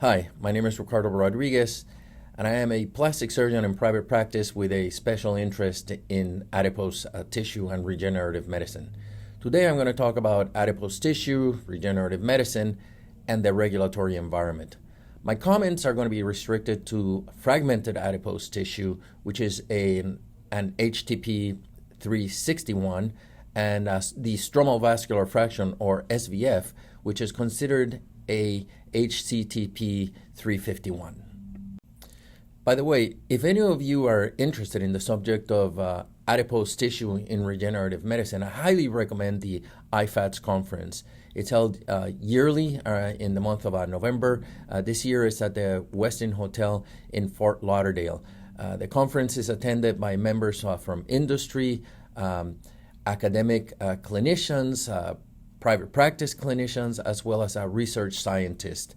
Hi, my name is Ricardo Rodriguez, and I am a plastic surgeon in private practice with a special interest in adipose tissue and regenerative medicine. Today I'm going to talk about adipose tissue, regenerative medicine, and the regulatory environment. My comments are going to be restricted to fragmented adipose tissue, which is an HTP 361, and the stromal vascular fraction, or SVF, which is considered a HCTP 351. By the way, if any of you are interested in the subject of adipose tissue in regenerative medicine, I highly recommend the IFATS conference. It's held yearly in the month of November. This year it's at the Westin Hotel in Fort Lauderdale. The conference is attended by members from industry, academic clinicians, private practice clinicians, as well as research scientists.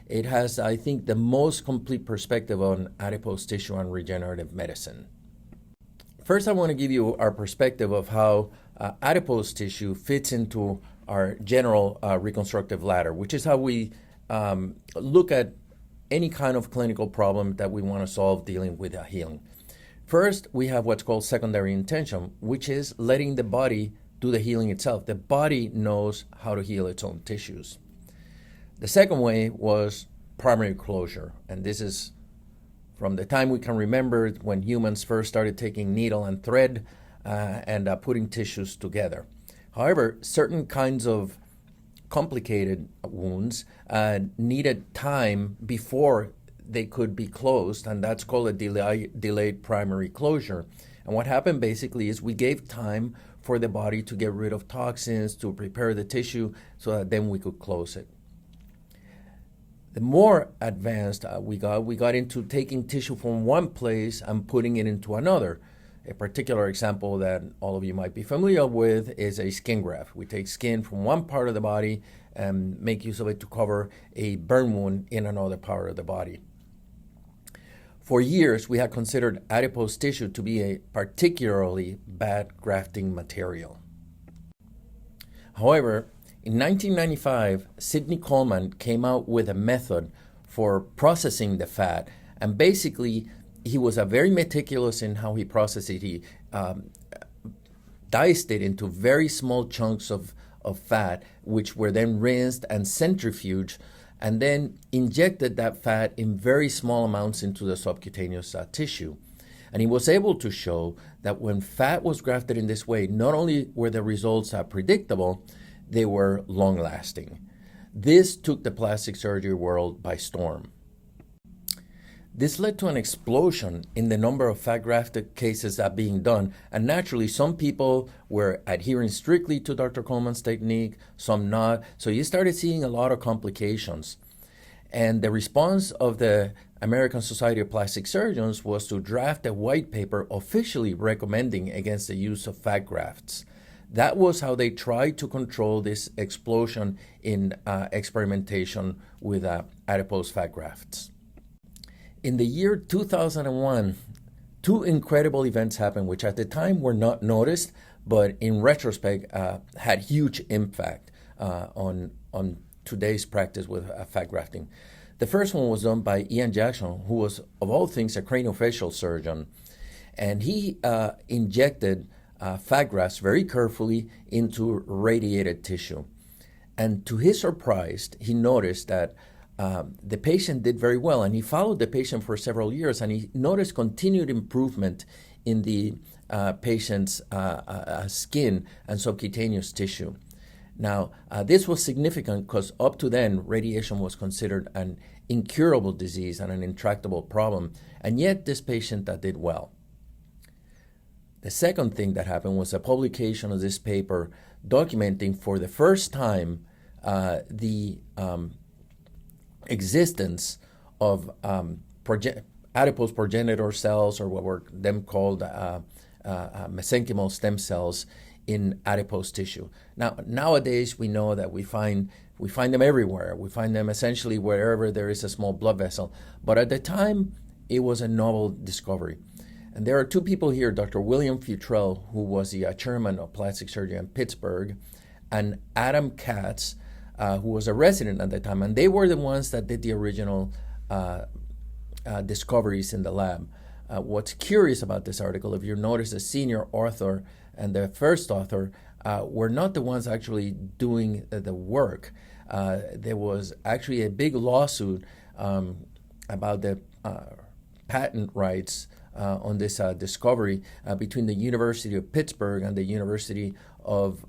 It has, I think, the most complete perspective on adipose tissue and regenerative medicine. First, I want to give you our perspective of how adipose tissue fits into our general reconstructive ladder, which is how we look at any kind of clinical problem that we want to solve dealing with healing. First, we have what's called secondary intention, which is letting the body do the healing itself. The body knows how to heal its own tissues. The second way was primary closure, and this is from the time we can remember when humans first started taking needle and thread and putting tissues together. However, certain kinds of complicated wounds needed time before they could be closed, and that's called a delayed primary closure. And what happened basically is we gave time for the body to get rid of toxins, to prepare the tissue, so that then we could close it. The more advanced we got into taking tissue from one place and putting it into another. A particular example that all of you might be familiar with is a skin graft. We take skin from one part of the body and make use of it to cover a burn wound in another part of the body. For years, we had considered adipose tissue to be a particularly bad grafting material. However, in 1995, Sidney Coleman came out with a method for processing the fat, and basically he was very meticulous in how he processed it. He diced it into very small chunks of fat, which were then rinsed and centrifuged, and then injected that fat in very small amounts into the subcutaneous tissue. And he was able to show that when fat was grafted in this way, not only were the results predictable, they were long-lasting. This took the plastic surgery world by storm. This led to an explosion in the number of fat grafted cases that being done, and naturally some people were adhering strictly to Dr. Coleman's technique, some not, so you started seeing a lot of complications. And the response of the American Society of Plastic Surgeons was to draft a white paper officially recommending against the use of fat grafts. That was how they tried to control this explosion in experimentation with adipose fat grafts. In the year 2001, two incredible events happened, which at the time were not noticed, but in retrospect had huge impact on today's practice with fat grafting. The first one was done by Ian Jackson, who was, of all things, a craniofacial surgeon, and he injected fat grafts very carefully into radiated tissue. And to his surprise, he noticed that the patient did very well, and he followed the patient for several years, and he noticed continued improvement in the patient's skin and subcutaneous tissue. Now, this was significant because up to then, radiation was considered an incurable disease and an intractable problem, and yet this patient did well. The second thing that happened was a publication of this paper documenting for the first time the existence of adipose progenitor cells, or what were then called mesenchymal stem cells in adipose tissue. Now, nowadays we know that we find them everywhere. We find them essentially wherever there is a small blood vessel. But at the time, it was a novel discovery. And there are two people here, Dr. William Futrell, who was the chairman of plastic surgery in Pittsburgh, and Adam Katz, who was a resident at the time, and they were the ones that did the original discoveries in the lab. What's curious about this article, if you notice, the senior author and the first author were not the ones actually doing the work. There was actually a big lawsuit about the patent rights on this discovery between the University of Pittsburgh and the University of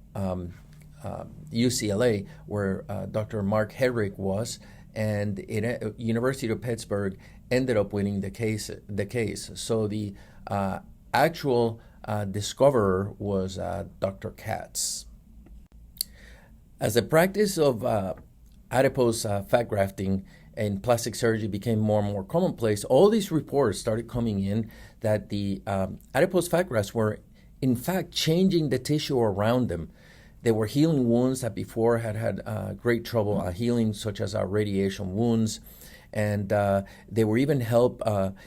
UCLA, where Dr. Mark Hedrick was, and University of Pittsburgh ended up winning the case. So the actual discoverer was Dr. Katz. As the practice of adipose fat grafting and plastic surgery became more and more commonplace, all these reports started coming in that the adipose fat grafts were in fact changing the tissue around them. They were healing wounds that before had great trouble healing, such as radiation wounds, and they were even help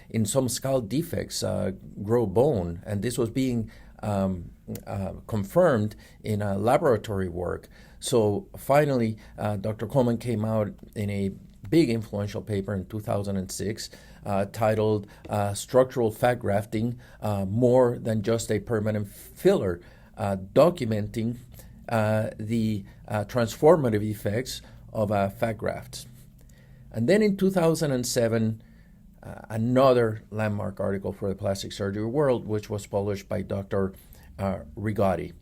in some scalp defects grow bone, and this was being confirmed in laboratory work. So finally, Dr. Coleman came out in a big influential paper in 2006 titled Structural Fat Grafting, More Than Just a Permanent Filler, documenting the transformative effects of fat grafts. And then in 2007, another landmark article for the plastic surgery world, which was published by Dr. Rigotti.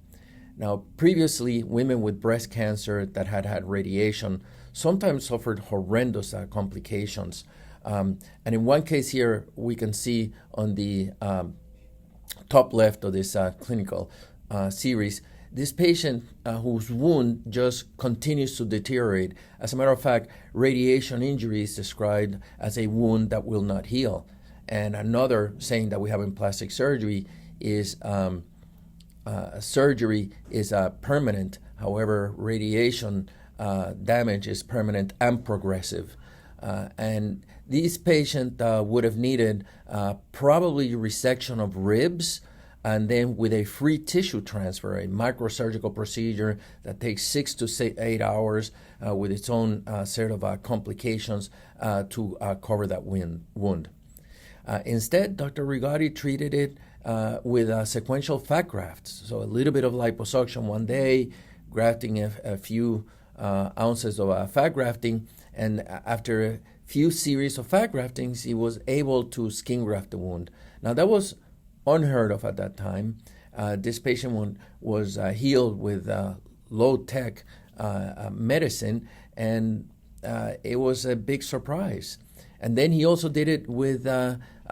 Now, previously, women with breast cancer that had had radiation sometimes suffered horrendous complications. And in one case here, we can see on the top left of this clinical series, this patient whose wound just continues to deteriorate. As a matter of fact, radiation injury is described as a wound that will not heal. And another saying that we have in plastic surgery is surgery is permanent. However, radiation damage is permanent and progressive. And these patients would have needed probably resection of ribs, and then with a free tissue transfer, a microsurgical procedure that takes 6 to 8 hours with its own set of complications to cover that wound. Instead, Dr. Rigotti treated it with sequential fat grafts. So a little bit of liposuction one day, grafting a few ounces of fat grafting, and after a few series of fat graftings, he was able to skin graft the wound. Now that was unheard of at that time. This patient was healed with low-tech medicine, and it was a big surprise. And then he also did it with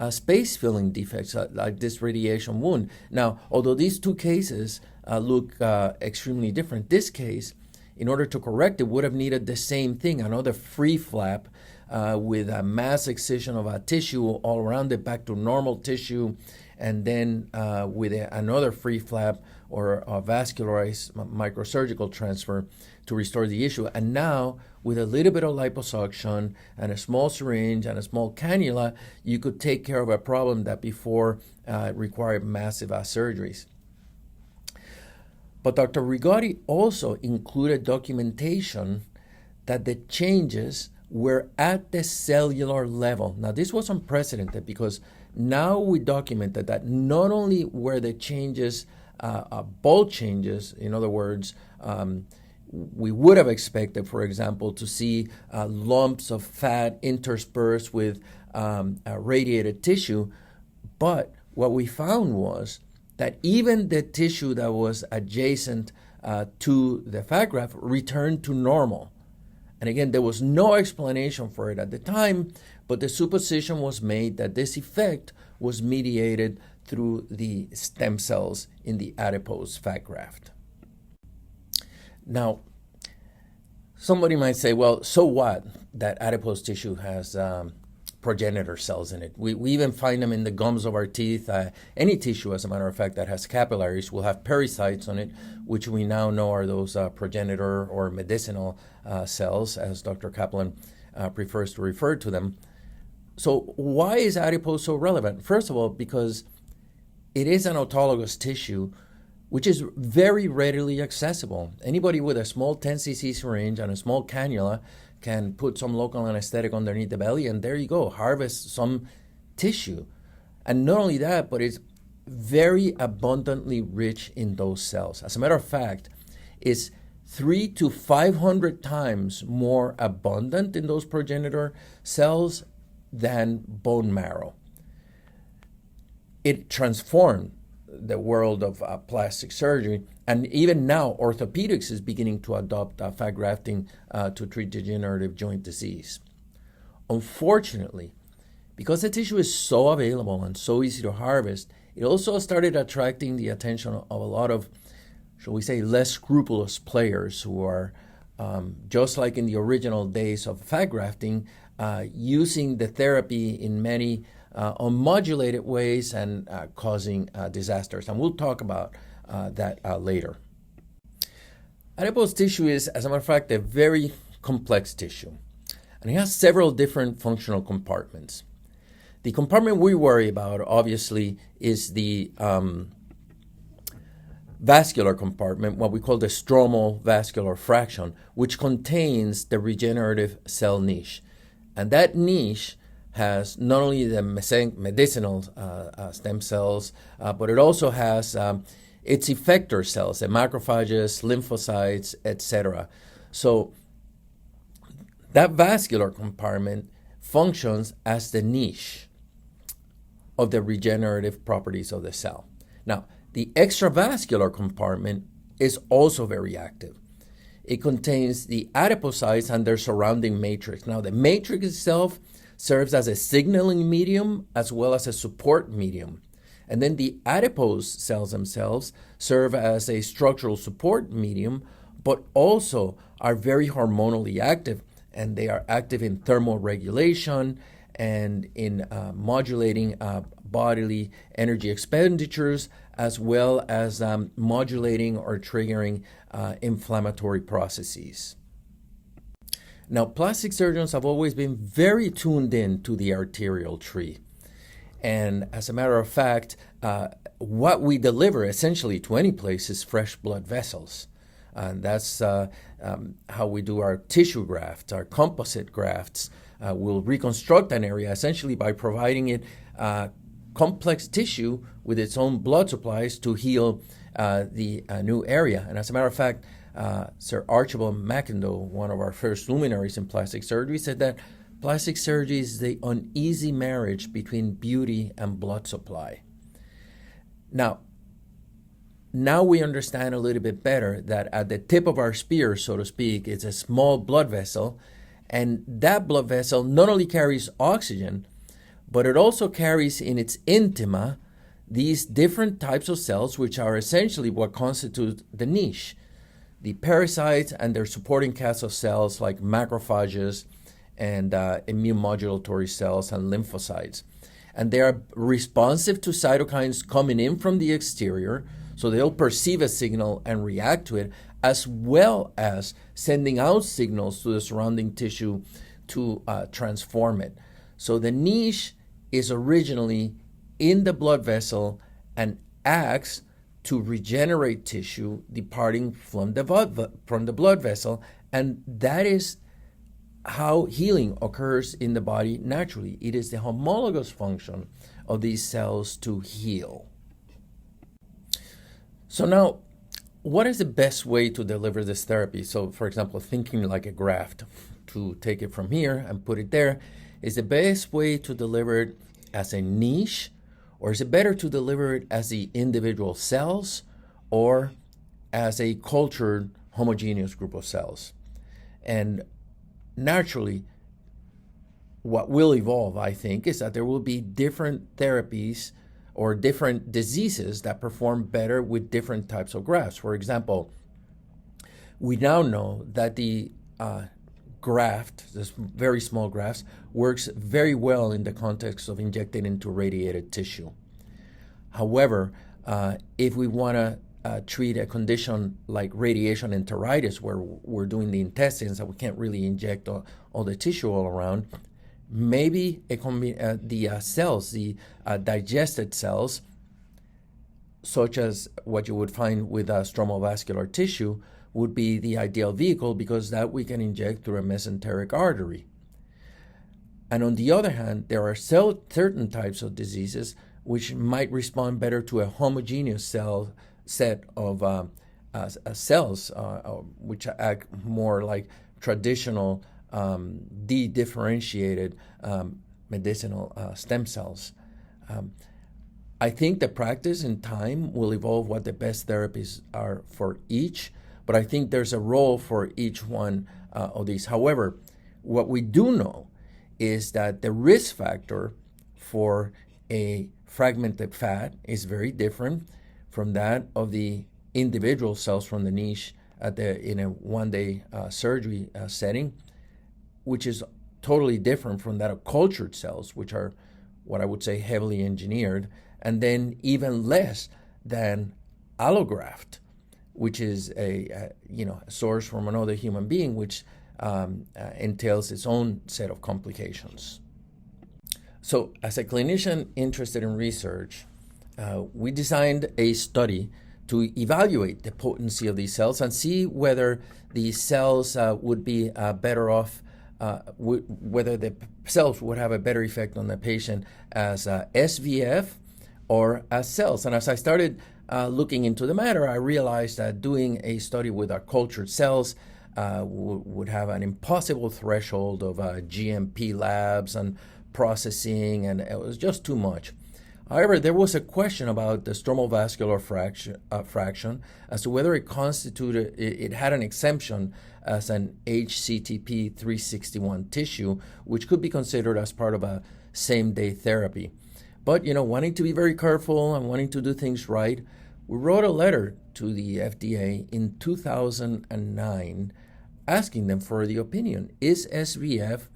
space-filling defects, like this radiation wound. Now, although these two cases look extremely different, this case, in order to correct it, would have needed the same thing, another free flap with a mass excision of tissue all around it back to normal tissue, and then with another free flap or a vascularized microsurgical transfer to restore the issue. And now, with a little bit of liposuction and a small syringe and a small cannula, you could take care of a problem that before required massive surgeries. But Dr. Rigotti also included documentation that the changes were at the cellular level. Now, this was unprecedented because now we documented that not only were the changes bulk changes, in other words, we would have expected, for example, to see lumps of fat interspersed with radiated tissue, but what we found was that even the tissue that was adjacent to the fat graft returned to normal. And again, there was no explanation for it at the time, but the supposition was made that this effect was mediated through the stem cells in the adipose fat graft. Now, somebody might say, well, so what that adipose tissue has progenitor cells in it? We even find them in the gums of our teeth. Any tissue, as a matter of fact, that has capillaries will have pericytes on it, which we now know are those progenitor or medicinal cells, as Dr. Kaplan prefers to refer to them. So why is adipose so relevant? First of all, because it is an autologous tissue which is very readily accessible. Anybody with a small 10 cc syringe and a small cannula can put some local anesthetic underneath the belly, and there you go, harvest some tissue. And not only that, but it's very abundantly rich in those cells. As a matter of fact, it's 300 to 500 times more abundant in those progenitor cells than bone marrow. It transformed the world of plastic surgery, and even now orthopedics is beginning to adopt fat grafting to treat degenerative joint disease. Unfortunately, because the tissue is so available and so easy to harvest, it also started attracting the attention of a lot of, shall we say, less scrupulous players who are, just like in the original days of fat grafting, using the therapy in many unmodulated ways and causing disasters. And we'll talk about that later. Adipose tissue is, as a matter of fact, a very complex tissue. And it has several different functional compartments. The compartment we worry about, obviously, is the vascular compartment, what we call the stromal vascular fraction, which contains the regenerative cell niche. And that niche has not only the medicinal stem cells, but it also has its effector cells, the macrophages, lymphocytes, etc. So that vascular compartment functions as the niche of the regenerative properties of the cell. Now, the extravascular compartment is also very active. It contains the adipocytes and their surrounding matrix. Now, the matrix itself serves as a signaling medium as well as a support medium. And then the adipose cells themselves serve as a structural support medium, but also are very hormonally active, and they are active in thermoregulation and in modulating bodily energy expenditures, as well as modulating or triggering inflammatory processes. Now, plastic surgeons have always been very tuned in to the arterial tree. And as a matter of fact, what we deliver essentially to any place is fresh blood vessels. And that's how we do our tissue grafts, our composite grafts. We'll reconstruct an area essentially by providing it complex tissue with its own blood supplies to heal the new area. And as a matter of fact, Sir Archibald McIndoe, one of our first luminaries in plastic surgery, said that plastic surgery is the uneasy marriage between beauty and blood supply. Now we understand a little bit better that at the tip of our spear, so to speak, is a small blood vessel, and that blood vessel not only carries oxygen, but it also carries in its intima these different types of cells, which are essentially what constitute the niche. The parasites and their supporting cast of cells like macrophages and immune modulatory cells and lymphocytes. And they are responsive to cytokines coming in from the exterior, so they'll perceive a signal and react to it, as well as sending out signals to the surrounding tissue to transform it. So the niche is originally in the blood vessel and acts to regenerate tissue departing from the blood vessel, and that is how healing occurs in the body naturally. It is the homologous function of these cells to heal. So now, what is the best way to deliver this therapy? So, for example, thinking like a graft, to take it from here and put it there, is the best way to deliver it as a niche, or is it better to deliver it as the individual cells or as a cultured homogeneous group of cells? And naturally, what will evolve, I think, is that there will be different therapies or different diseases that perform better with different types of grafts. For example, we now know that the graft, this very small grafts, works very well in the context of injecting into radiated tissue. However, if we want to treat a condition like radiation enteritis, where we're doing the intestines and we can't really inject all the tissue all around, maybe the cells, the digested cells, such as what you would find with stromal vascular tissue, would be the ideal vehicle because that we can inject through a mesenteric artery. And on the other hand, there are certain types of diseases which might respond better to a homogeneous set of cells, which act more like traditional de-differentiated medicinal stem cells. I think the practice in time will evolve what the best therapies are for each, but I think there's a role for each one of these. However, what we do know is that the risk factor for a fragmented fat is very different from that of the individual cells from the niche in a one-day surgery setting, which is totally different from that of cultured cells, which are what I would say heavily engineered, and then even less than allograft, which is a source from another human being, which entails its own set of complications. So as a clinician interested in research, we designed a study to evaluate the potency of these cells and see whether these cells would be better off, whether the cells would have a better effect on the patient as SVF or as cells. And as I started looking into the matter, I realized that doing a study with our cultured cells would have an impossible threshold of GMP labs and processing, and it was just too much. However, there was a question about the stromal vascular fraction as to whether it had an exemption as an HCTP 361 tissue, which could be considered as part of a same-day therapy. But, wanting to be very careful and wanting to do things right, we wrote a letter to the FDA in 2009 asking them for the opinion. Is SVF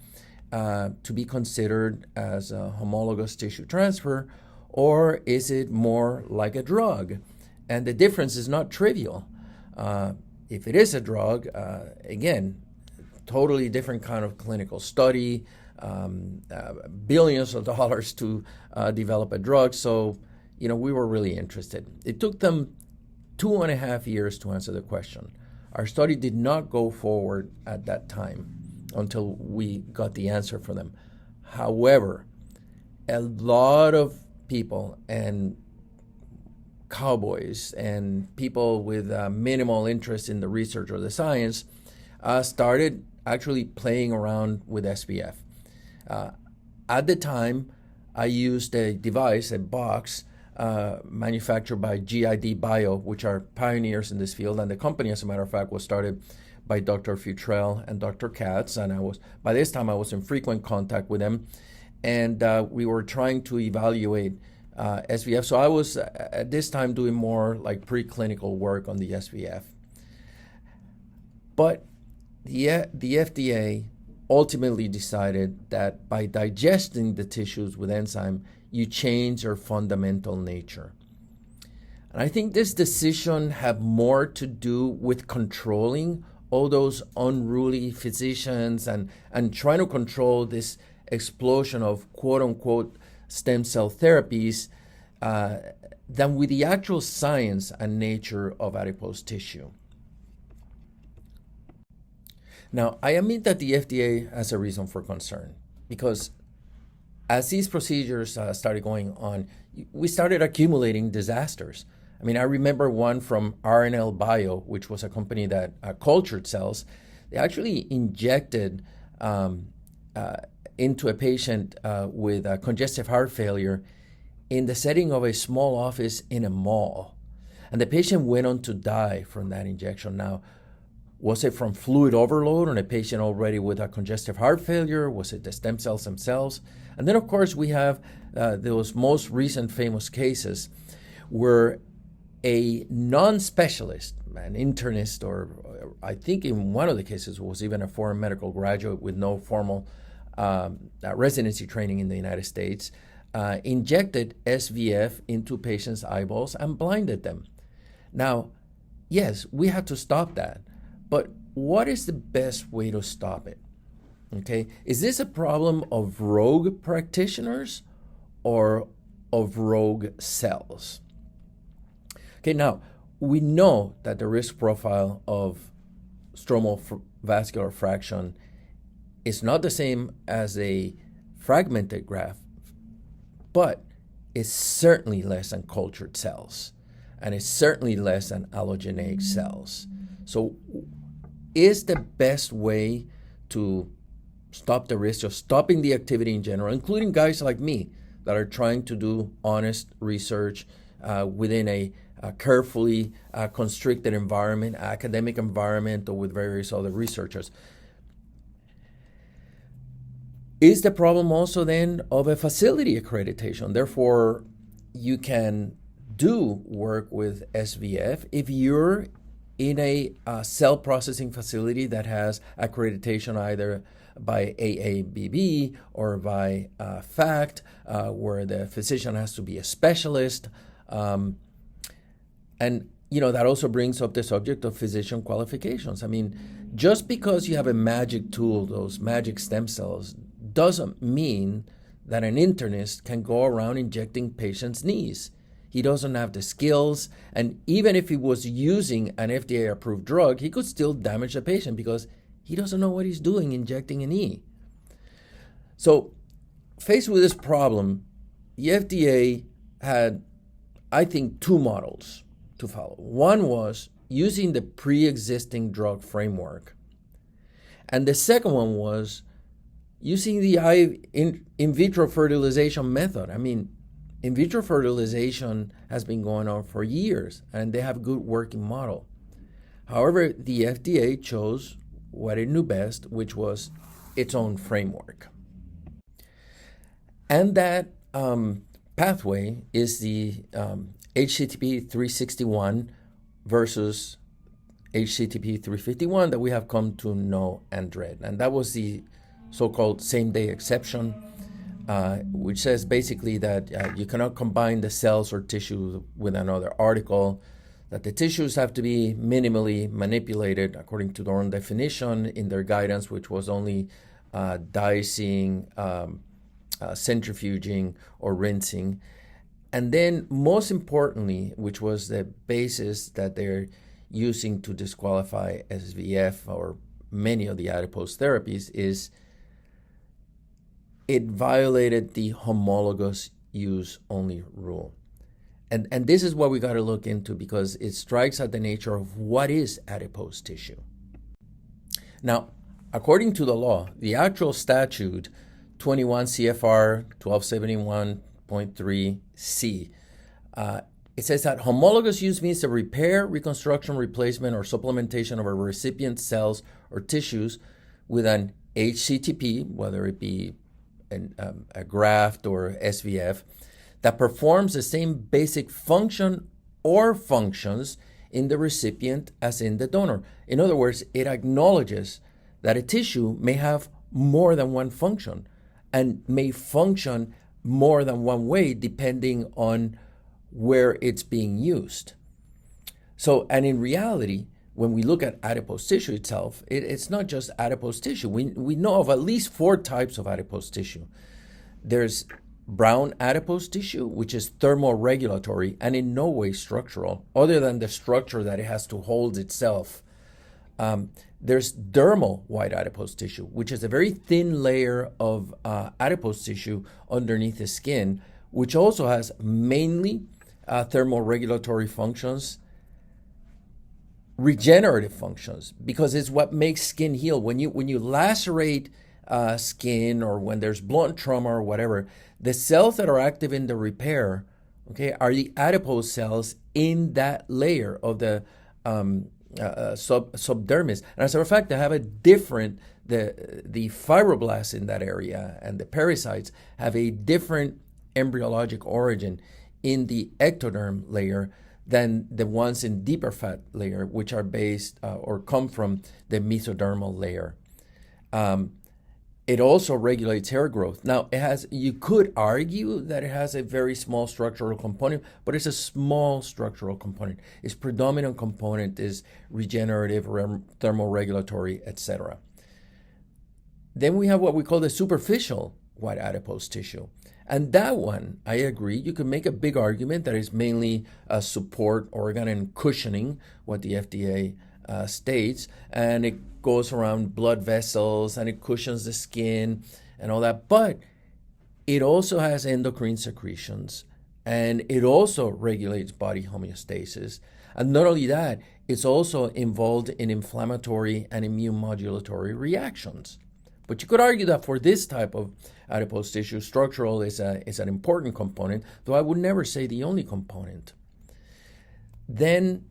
to be considered as a homologous tissue transfer, or is it more like a drug? And the difference is not trivial. If it is a drug, again, totally different kind of clinical study, billions of dollars to develop a drug. So, we were really interested. It took them 2.5 years to answer the question. Our study did not go forward at that time until we got the answer from them. However, a lot of people and cowboys and people with minimal interest in the research or the science started actually playing around with SVF. At the time, I used a device, a box, manufactured by GID Bio, which are pioneers in this field. And the company, as a matter of fact, was started by Dr. Futrell and Dr. Katz. And by this time, I was in frequent contact with them. And we were trying to evaluate SVF. So I was, at this time, doing more like preclinical work on the SVF. But the FDA ultimately decided that by digesting the tissues with enzyme, you change their fundamental nature. And I think this decision had more to do with controlling all those unruly physicians and trying to control this explosion of quote-unquote stem cell therapies than with the actual science and nature of adipose tissue. Now, I admit that the FDA has a reason for concern because as these procedures started going on, we started accumulating disasters. I mean, I remember one from RNL Bio, which was a company that cultured cells. They actually injected into a patient with congestive heart failure in the setting of a small office in a mall. And the patient went on to die from that injection. Now, was it from fluid overload on a patient already with a congestive heart failure? Was it the stem cells themselves? And then, of course, we have those most recent famous cases where a non-specialist, an internist, or I think in one of the cases was even a foreign medical graduate with no formal residency training in the United States, injected SVF into patients' eyeballs and blinded them. Now, yes, we had to stop that. But what is the best way to stop it? Okay, is this a problem of rogue practitioners or of rogue cells? Okay, now we know that the risk profile of stromal vascular fraction is not the same as a fragmented graft, but it's certainly less than cultured cells, and it's certainly less than allogeneic cells. So is the best way to stop the risk of stopping the activity in general, including guys like me that are trying to do honest research within a carefully constricted environment, academic environment, or with various other researchers. Is the problem also then of a facility accreditation? Therefore, you can do work with SVF if you're in a cell processing facility that has accreditation either by AABB or by FACT, where the physician has to be a specialist. And that also brings up the subject of physician qualifications. I mean, just because you have a magic tool, those magic stem cells, doesn't mean that an internist can go around injecting patients' knees. He doesn't have the skills, and even if he was using an FDA-approved drug, he could still damage the patient because he doesn't know what he's doing injecting a knee. So, faced with this problem, the FDA had, I think, two models to follow. One was using the pre-existing drug framework, and the second one was using the in vitro fertilization method. I mean, in vitro fertilization has been going on for years, and they have a good working model. However, the FDA chose what it knew best, which was its own framework. And that pathway is the HCTP 361 versus HCTP 351 that we have come to know and dread. And that was the so-called same-day exception, which says basically that you cannot combine the cells or tissue with another article, that the tissues have to be minimally manipulated according to their own definition in their guidance, which was only dicing, centrifuging, or rinsing. And then most importantly, which was the basis that they're using to disqualify SVF or many of the adipose therapies, is it violated the homologous use only rule. And this is what we got to look into, because it strikes at the nature of what is adipose tissue. Now, according to the law, the actual statute, 21 CFR 1271.3C, it says that homologous use means the repair, reconstruction, replacement, or supplementation of a recipient cells or tissues with an HCTP, whether it be a graft or SVF, that performs the same basic function or functions in the recipient as in the donor. In other words, it acknowledges that a tissue may have more than one function and may function more than one way depending on where it's being used. So, and in reality, when we look at adipose tissue itself, it's not just adipose tissue. We know of at least 4 types of adipose tissue. There's brown adipose tissue, which is thermoregulatory and in no way structural, other than the structure that it has to hold itself. There's dermal white adipose tissue, which is a very thin layer of adipose tissue underneath the skin, which also has mainly thermoregulatory functions, regenerative functions, because it's what makes skin heal. When you lacerate skin, or when there's blunt trauma or whatever, the cells that are active in the repair, okay, are the adipose cells in that layer of the subdermis. And as a matter of fact, they have a different, the fibroblasts in that area and the pericytes have a different embryologic origin in the ectoderm layer than the ones in deeper fat layer, which are based or come from the mesodermal layer. It also regulates hair growth. Now, you could argue that it has a very small structural component, but it's a small structural component. Its predominant component is regenerative, thermoregulatory, etc. Then we have what we call the superficial white adipose tissue. And that one, I agree, you can make a big argument that it's mainly a support organ and cushioning, what the FDA states, and it goes around blood vessels and it cushions the skin and all that. But it also has endocrine secretions, and it also regulates body homeostasis. And not only that, it's also involved in inflammatory and immune modulatory reactions. But you could argue that for this type of adipose tissue, structural is an important component, though I would never say the only component. Then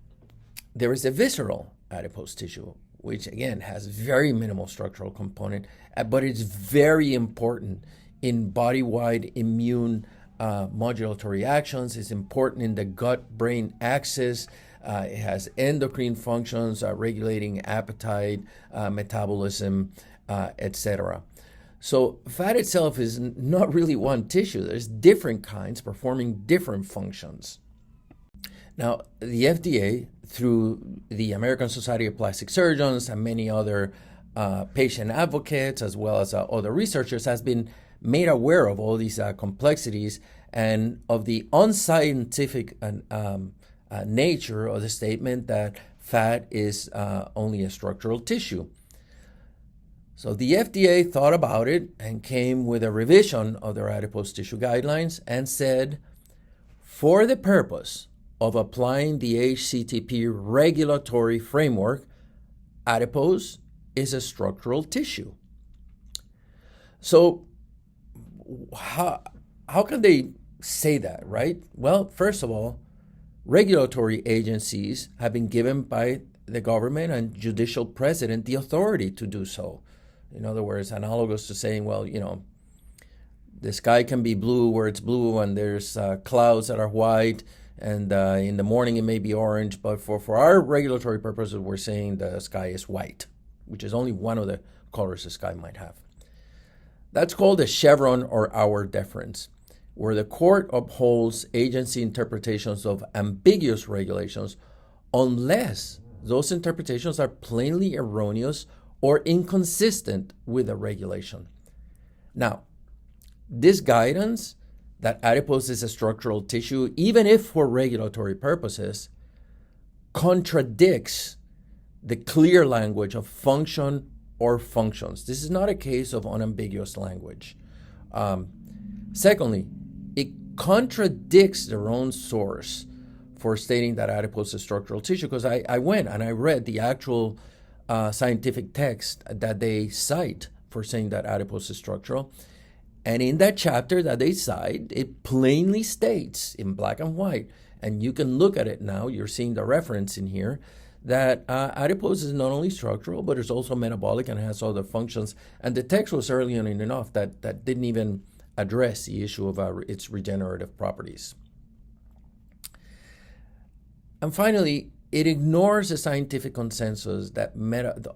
there is the visceral adipose tissue, which again has very minimal structural component, but it's very important in body-wide immune modulatory actions. It's important in the gut-brain axis. It has endocrine functions, regulating appetite, metabolism, etc. So fat itself is not really one tissue. There's different kinds performing different functions. Now, the FDA, through the American Society of Plastic Surgeons and many other patient advocates, as well as other researchers, has been made aware of all these complexities and of the unscientific nature of the statement that fat is only a structural tissue. So the FDA thought about it and came with a revision of their adipose tissue guidelines and said, for the purpose of applying the HCTP regulatory framework, adipose is a structural tissue. So how can they say that, right? Well, first of all, regulatory agencies have been given by the government and judicial president the authority to do so. In other words, analogous to saying, well, the sky can be blue where it's blue and there's clouds that are white, and in the morning it may be orange, but for our regulatory purposes, we're saying the sky is white, which is only one of the colors the sky might have. That's called a Chevron or Auer deference, where the court upholds agency interpretations of ambiguous regulations unless those interpretations are plainly erroneous or inconsistent with the regulation. Now, this guidance that adipose is a structural tissue, even if for regulatory purposes, contradicts the clear language of function or functions. This is not a case of unambiguous language. Secondly, it contradicts their own source for stating that adipose is structural tissue, because I went and I read the actual scientific text that they cite for saying that adipose is structural. And in that chapter that they cite, it plainly states in black and white, and you can look at it now, you're seeing the reference in here, that adipose is not only structural, but it's also metabolic and has other functions. And the text was early on enough that didn't even address the issue of its regenerative properties. And finally, it ignores the scientific consensus that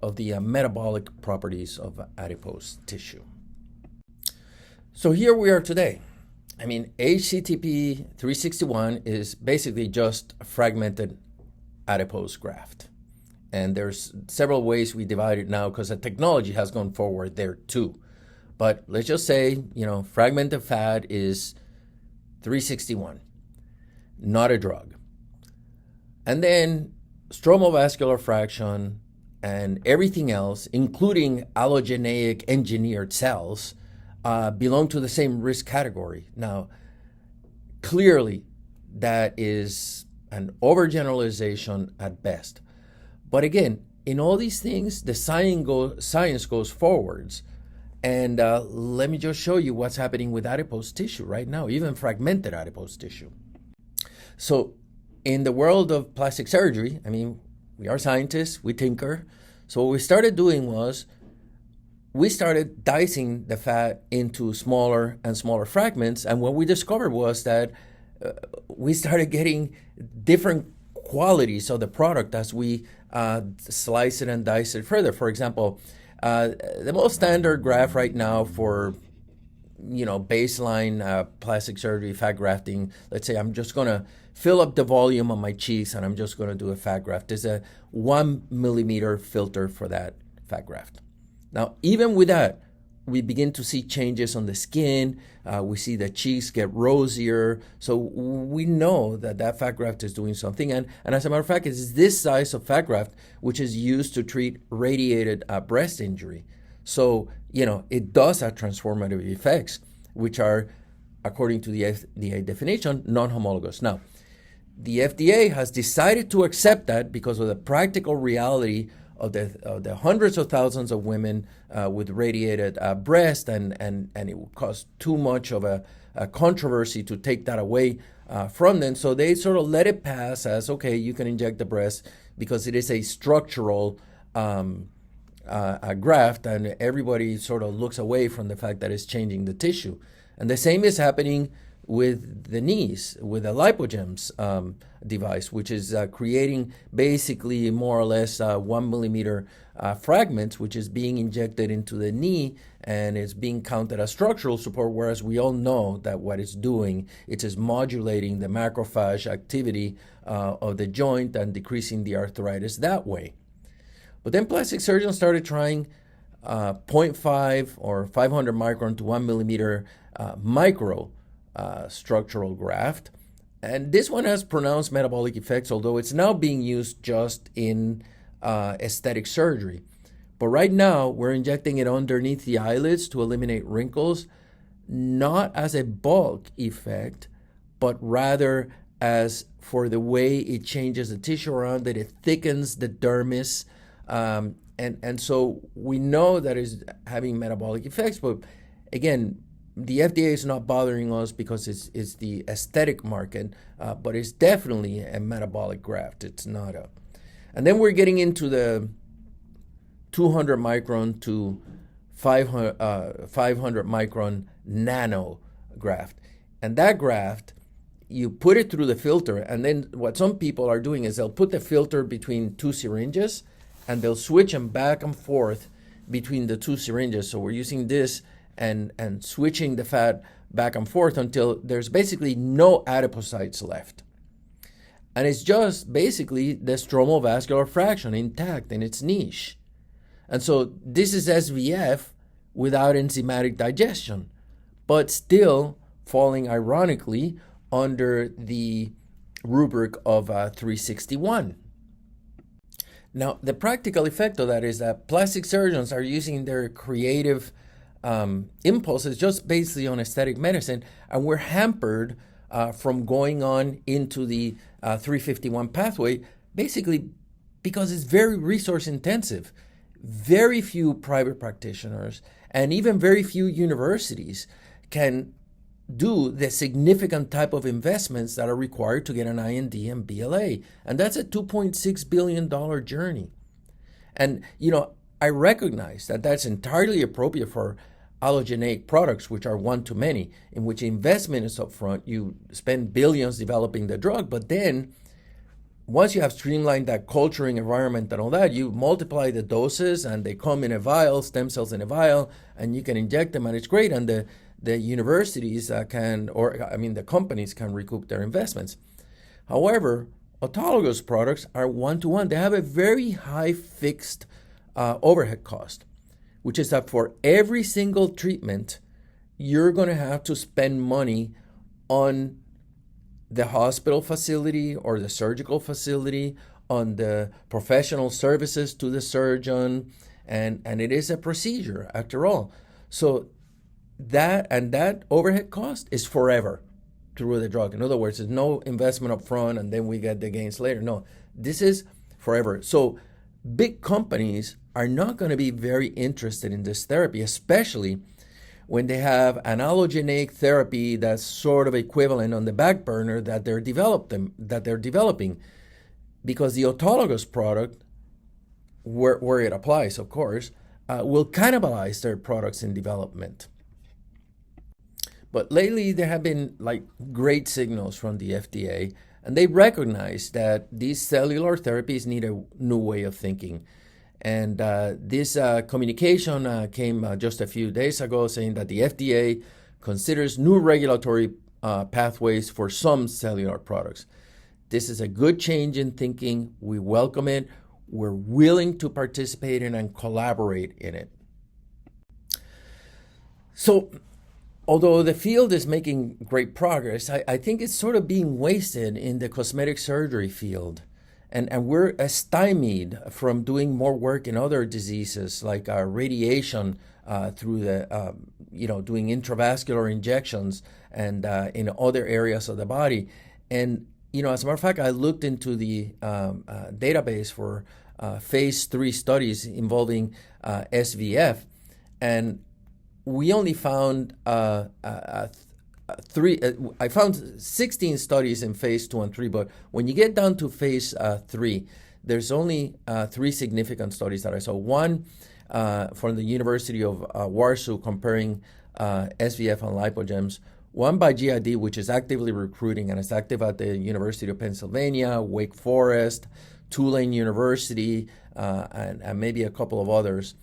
of the metabolic properties of adipose tissue. So here we are today. I mean, HCTP 361 is basically just a fragmented adipose graft. And there's several ways we divide it now because the technology has gone forward there too. But let's just say, fragmented fat is 361, not a drug. And then stromal vascular fraction and everything else, including allogeneic engineered cells, belong to the same risk category. Now, clearly, that is an overgeneralization at best. But again, in all these things, the science goes forwards. And let me just show you what's happening with adipose tissue right now, even fragmented adipose tissue. So in the world of plastic surgery, we are scientists, we tinker. So what we started doing was we started dicing the fat into smaller and smaller fragments. And what we discovered was that we started getting different qualities of the product as we slice it and dice it further. For example, the most standard graph right now for baseline plastic surgery fat grafting, let's say I'm just going to fill up the volume on my cheeks and I'm just going to do a fat graft. There's a 1 millimeter filter for that fat graft. Now, even with that, we begin to see changes on the skin. We see the cheeks get rosier. So we know that that fat graft is doing something. And as a matter of fact, it's this size of fat graft which is used to treat radiated breast injury. So, it does have transformative effects, which are, according to the FDA definition, non-homologous. Now, the FDA has decided to accept that because of the practical reality of the hundreds of thousands of women with radiated breast, and it would cause too much of a controversy to take that away from them. So they sort of let it pass as, okay, you can inject the breast because it is a structural graft, and everybody sort of looks away from the fact that it's changing the tissue. And the same is happening with the knees, with the lipogems device, which is creating basically more or less 1 millimeter fragments, which is being injected into the knee, and it's being counted as structural support, whereas we all know that what it's doing, it is modulating the macrophage activity of the joint and decreasing the arthritis that way. But then plastic surgeons started trying 0.5 or 500 micron to 1 millimeter micro structural graft. And this one has pronounced metabolic effects, although it's now being used just in aesthetic surgery. But right now, we're injecting it underneath the eyelids to eliminate wrinkles, not as a bulk effect, but rather as for the way it changes the tissue around it. It thickens the dermis. And so we know that it's having metabolic effects, but again, the FDA is not bothering us because it's the aesthetic market, but it's definitely a metabolic graft. It's not a. And then we're getting into the 200 micron to 500 micron nano graft. And that graft, you put it through the filter, and then what some people are doing is they'll put the filter between two syringes, and they'll switch them back and forth between the two syringes. So we're using this and switching the fat back and forth until there's basically no adipocytes left. And it's just basically the stromal vascular fraction intact in its niche. And so this is SVF without enzymatic digestion, but still falling ironically under the rubric of 361. Now, the practical effect of that is that plastic surgeons are using their creative impulses just basically on aesthetic medicine, and we're hampered from going on into the 351 pathway, basically because it's very resource intensive. Very few private practitioners and even very few universities can do the significant type of investments that are required to get an IND and BLA. And that's a $2.6 billion journey. And, I recognize that that's entirely appropriate for allogeneic products, which are one to many, in which investment is upfront. You spend billions developing the drug, but then once you have streamlined that culturing environment and all that, you multiply the doses and they come in a vial, stem cells in a vial, and you can inject them, and it's great. And the universities the companies can recoup their investments. However, autologous products are one-to-one. They have a very high fixed overhead cost, which is that for every single treatment, you're going to have to spend money on the hospital facility or the surgical facility, on the professional services to the surgeon, and it is a procedure after all. So that overhead cost is forever through the drug. In other words, there's no investment up front and then we get the gains later. No, this is forever. So big companies are not going to be very interested in this therapy, especially when they have an allogeneic therapy that's sort of equivalent on the back burner that they're developing, because the autologous product, where it applies, of course, will cannibalize their products in development. But lately, there have been great signals from the FDA, and they recognize that these cellular therapies need a new way of thinking. And this communication came just a few days ago saying that the FDA considers new regulatory pathways for some cellular products. This is a good change in thinking. We welcome it. We're willing to participate in and collaborate in it. So, although the field is making great progress, I think it's sort of being wasted in the cosmetic surgery field. And we're stymied from doing more work in other diseases like radiation through the, doing intravascular injections and in other areas of the body. And, as a matter of fact, I looked into the database for phase 3 studies involving SVF, and we only found I found 16 studies in phase 2 and 3, but when you get down to phase 3, there's only 3 significant studies that I saw. One from the University of Warsaw comparing SVF and lipogems. One by GID, which is actively recruiting, and it's active at the University of Pennsylvania, Wake Forest, Tulane University, and maybe a couple of others.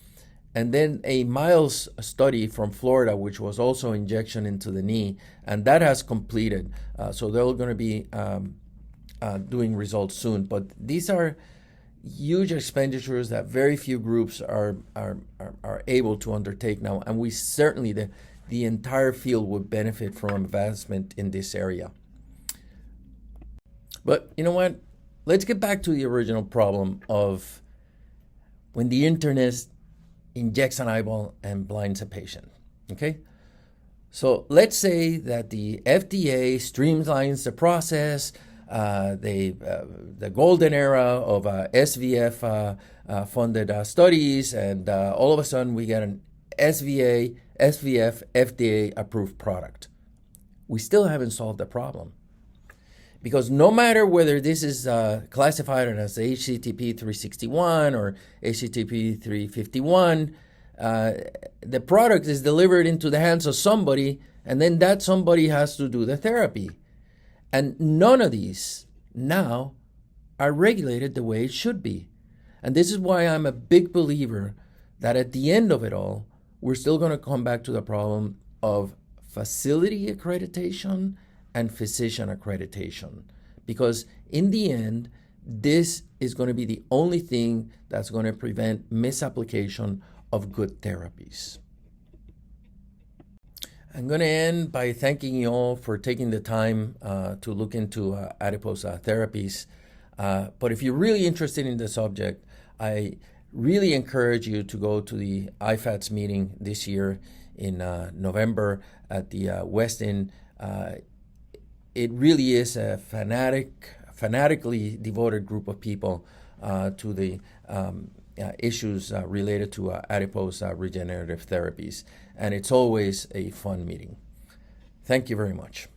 And then a Miles study from Florida, which was also injection into the knee, and that has completed. So they're going to be doing results soon. But these are huge expenditures that very few groups are able to undertake now, and we certainly, the entire field would benefit from advancement in this area. But you know what? Let's get back to the original problem of when the internist injects an eyeball and blinds a patient, okay? So let's say that the FDA streamlines the process, the golden era of SVF funded studies, and all of a sudden we get an SVF FDA approved product. We still haven't solved the problem. Because no matter whether this is classified as HCTP 361 or HCTP 351, the product is delivered into the hands of somebody, and then that somebody has to do the therapy. And none of these now are regulated the way it should be. And this is why I'm a big believer that at the end of it all, we're still going to come back to the problem of facility accreditation and physician accreditation, because in the end, this is going to be the only thing that's going to prevent misapplication of good therapies. I'm going to end by thanking you all for taking the time to look into adipose therapies. But if you're really interested in the subject, I really encourage you to go to the IFATS meeting this year in November at the West End. It really is a fanatically devoted group of people to the issues related to adipose regenerative therapies. And it's always a fun meeting. Thank you very much.